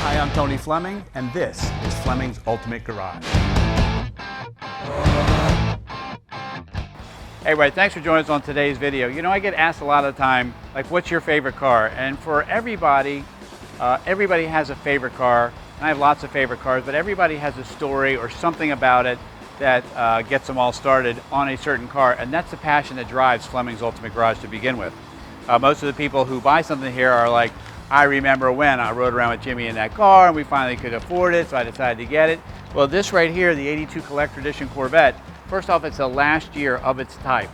Hi, I'm Tony Fleming, and this is Fleming's Ultimate Garage. Hey everybody, thanks for joining us on today's video. You know, I get asked a lot of the time, like, what's your favorite car? And for everybody, everybody has a favorite car. And I have lots of favorite cars, but everybody has a story or something about it that gets them all started on a certain car. And that's the passion that drives Fleming's Ultimate Garage to begin with. Most of the people who buy something here are like, I remember when I rode around with Jimmy in that car and we finally could afford it, so I decided to get it. Well, this right here, the 82 Collector Edition Corvette, first off, it's the last year of its type.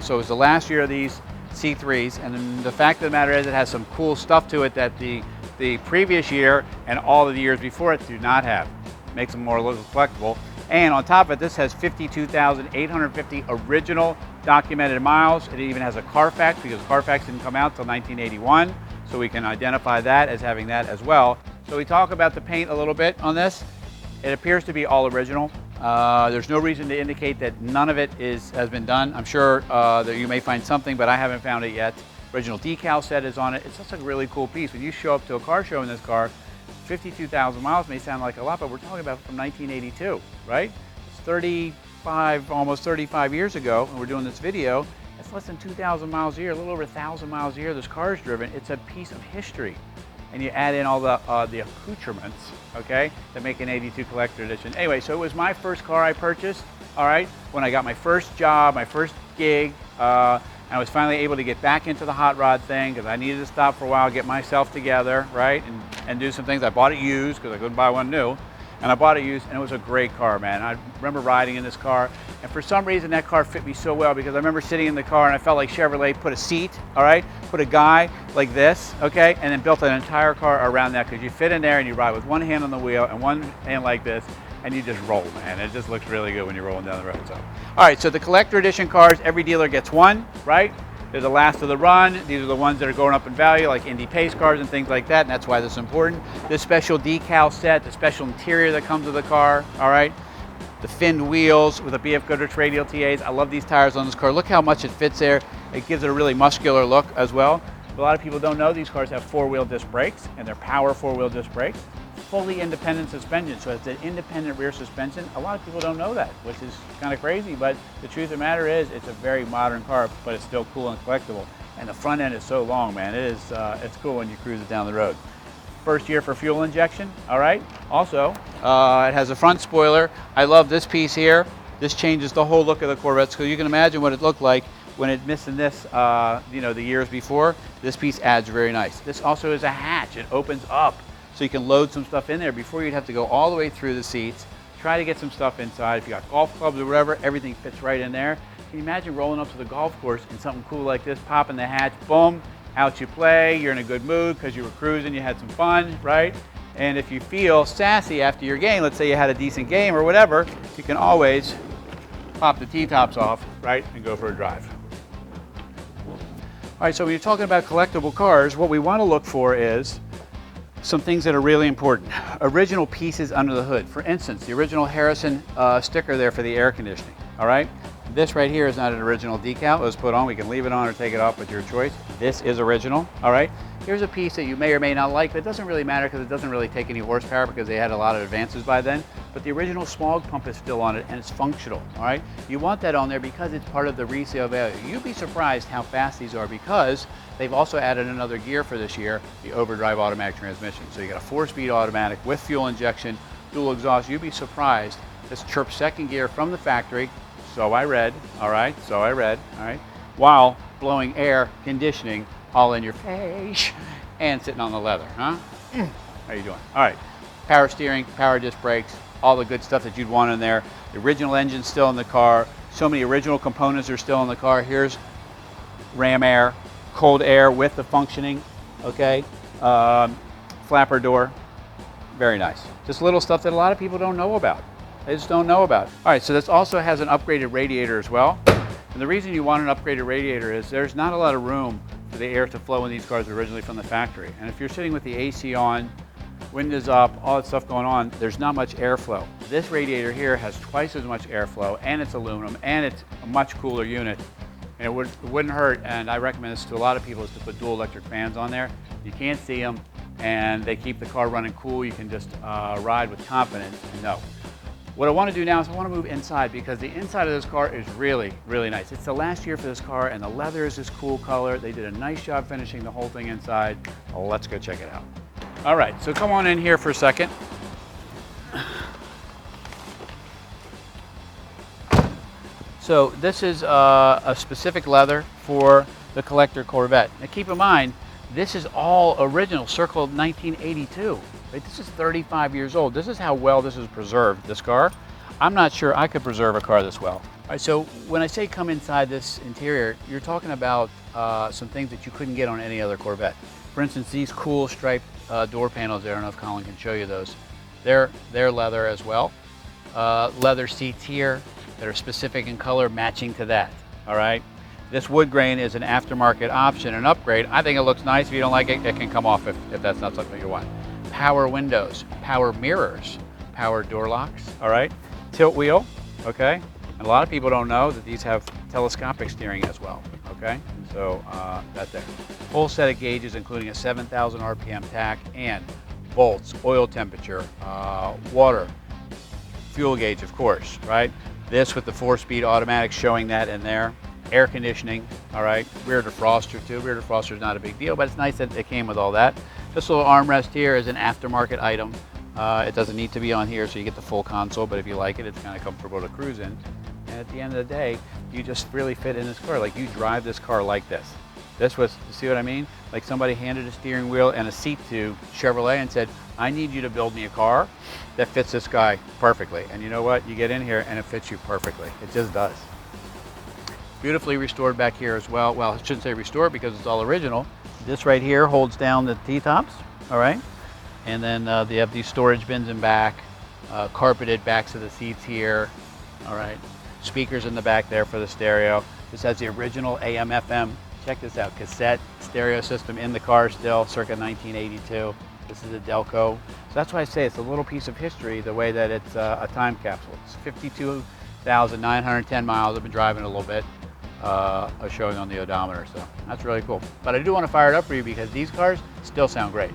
So it was the last year of these C3s, and then the fact of the matter is it has some cool stuff to it that the previous year and all of the years before it do not have. Makes them more collectible. And on top of it, this has 52,850 original documented miles. It even has a Carfax, because Carfax didn't come out until 1981. So we can identify that as having that as well. So we talk about the paint a little bit on this. It appears to be all original. There's no reason to indicate that none of it has been done. I'm sure that you may find something, but I haven't found it yet. Original decal set is on it. It's just a really cool piece. When you show up to a car show in this car, 52,000 miles may sound like a lot, but we're talking about from 1982, right? It's 35, almost 35 years ago, and we're doing this video. It's less than 2,000 miles a year, a little over 1,000 miles a year this car is driven. It's a piece of history. And you add in all the accoutrements, okay, that make an 82 Collector Edition. Anyway, so it was my first car I purchased, all right, when I got my first job, my first gig. I was finally able to get back into the hot rod thing because I needed to stop for a while, get myself together, right, and do some things. I bought it used because I couldn't buy one new. And I bought it used, and it was a great car, man. I remember riding in this car, and for some reason that car fit me so well because I remember sitting in the car and I felt like Chevrolet put a seat, all right, put a guy like this, okay, and then built an entire car around that because you fit in there and you ride with one hand on the wheel and one hand like this, and you just roll, man. It just looks really good when you're rolling down the road. So, all right, so the Collector Edition cars, every dealer gets one, right? They're the last of the run. These are the ones that are going up in value, like Indy Pace cars and things like that, and that's why this is important. This special decal set, the special interior that comes with the car, all right? The finned wheels with the BF Goodrich radial TAs. I love these tires on this car. Look how much it fits there. It gives it a really muscular look as well. A lot of people don't know these cars have four-wheel disc brakes, and they're power four-wheel disc brakes. Fully independent suspension, so it's an independent rear suspension. A lot of people don't know that, which is kind of crazy, but the truth of the matter is it's a very modern car, but it's still cool and collectible. And the front end is so long, man. It is, it's cool when you cruise it down the road. First year for fuel injection, all right? Also, it has a front spoiler. I love this piece here. This changes the whole look of the Corvette, so you can imagine what it looked like when it missing this, you know, the years before. This piece adds very nice. This also is a hatch. It opens up, so you can load some stuff in there. Before you'd have to go all the way through the seats, try to get some stuff inside. If you got golf clubs or whatever, everything fits right in there. Can you imagine rolling up to the golf course in something cool like this, popping the hatch, boom, out you play, you're in a good mood because you were cruising, you had some fun, right? And if you feel sassy after your game, let's say you had a decent game or whatever, you can always pop the T-tops off, right, and go for a drive. All right, so when you're talking about collectible cars, what we want to look for is some things that are really important. Original pieces under the hood. For instance, the original Harrison sticker there for the air conditioning, all right? This right here is not an original decal. It was put on. We can leave it on or take it off with your choice. This is original, all right? Here's a piece that you may or may not like, but it doesn't really matter because it doesn't really take any horsepower because they had a lot of advances by then. But the original Smog pump is still on it and it's functional, all right? You want that on there because it's part of the resale value. You'd be surprised how fast these are because they've also added another gear for this year, the overdrive automatic transmission. So you got a 4-speed automatic with fuel injection, dual exhaust. You'd be surprised. This chirps second gear from the factory. So I read, all right? So I read, all right? While blowing air conditioning all in your face and sitting on the leather, huh? How you doing? All right, power steering, power disc brakes, all the good stuff that you'd want in there. The original engine's still in the car. So many original components are still in the car. Here's ram air, cold air with the functioning, okay? Flapper door, very nice. Just little stuff that a lot of people don't know about. They just don't know about. All right, so this also has an upgraded radiator as well. And the reason you want an upgraded radiator is there's not a lot of room for the air to flow in these cars originally from the factory. And if you're sitting with the AC on, windows up, all that stuff going on, there's not much airflow. This radiator here has twice as much airflow, and it's aluminum, and it's a much cooler unit. And it wouldn't hurt, and I recommend this to a lot of people, is to put dual electric fans on there. You can't see them, and they keep the car running cool. You can just ride with confidence and know. What I want to do now is I want to move inside because the inside of this car is really, really nice. It's the last year for this car and the leather is this cool color. They did a nice job finishing the whole thing inside. Let's go check it out. All right, so come on in here for a second. So this is a specific leather for the collector Corvette. Now keep in mind, this is all original, circled 1982. Right? This is 35 years old. This is how well this is preserved, this car. I'm not sure I could preserve a car this well. All right, so when I say come inside this interior, you're talking about some things that you couldn't get on any other Corvette. For instance, these cool striped door panels there, I don't know if Colin can show you those. They're leather as well. Leather seats here that are specific in color matching to that, all right? This wood grain is an aftermarket option, an upgrade. I think it looks nice. If you don't like it, it can come off if that's not something you want. Power windows, power mirrors, power door locks, all right? Tilt wheel, okay? And a lot of people don't know that these have telescopic steering as well, okay? So that's there. Full set of gauges, including a 7,000 RPM tach and bolts, oil temperature, water, fuel gauge, of course, right? This with the 4-speed automatic showing that in there. Air conditioning, all right. Rear defroster too. Rear defroster is not a big deal, but it's nice that it came with all that. This little armrest here is an aftermarket item. It doesn't need to be on here, so you get the full console, but if you like it, it's kind of comfortable to cruise in. And at the end of the day, you just really fit in this car. Like you drive this car like this. This was, you see what I mean? Like somebody handed a steering wheel and a seat to Chevrolet and said, I need you to build me a car that fits this guy perfectly. And you know what? You get in here and it fits you perfectly. It just does. Beautifully restored back here as well. Well, I shouldn't say restored because it's all original. This right here holds down the T-tops, all right? And then they have these storage bins in back, carpeted backs of the seats here, all right? Speakers in the back there for the stereo. This has the original AM, FM. Check this out, cassette stereo system in the car still, circa 1982. This is a Delco. So that's why I say it's a little piece of history, the way that it's a time capsule. It's 52,910 miles. I've been driving a little bit, showing on the odometer, so that's really cool. But I do want to fire it up for you because these cars still sound great.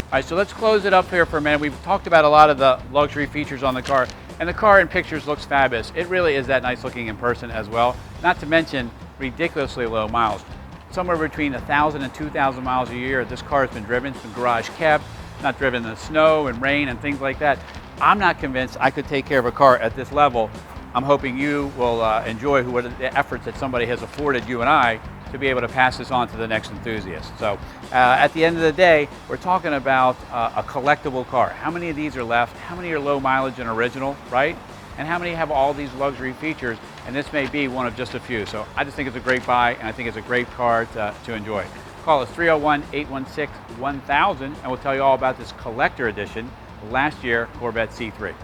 All right, so let's close it up here for a minute. We've talked about a lot of the luxury features on the car, and the car in pictures looks fabulous. It really is that nice looking in person as well. Not to mention ridiculously low miles. Somewhere between 1,000 and 2,000 miles a year, this car has been driven. It's been garage kept, not driven in the snow and rain and things like that. I'm not convinced I could take care of a car at this level. I'm hoping you will enjoy the efforts that somebody has afforded you and I to be able to pass this on to the next enthusiast. So at the end of the day, we're talking about a collectible car. How many of these are left? How many are low mileage and original, right? And how many have all these luxury features? And this may be one of just a few. So I just think it's a great buy, and I think it's a great car to enjoy. Call us 301-816-1000, and we'll tell you all about this collector edition, last year Corvette C3.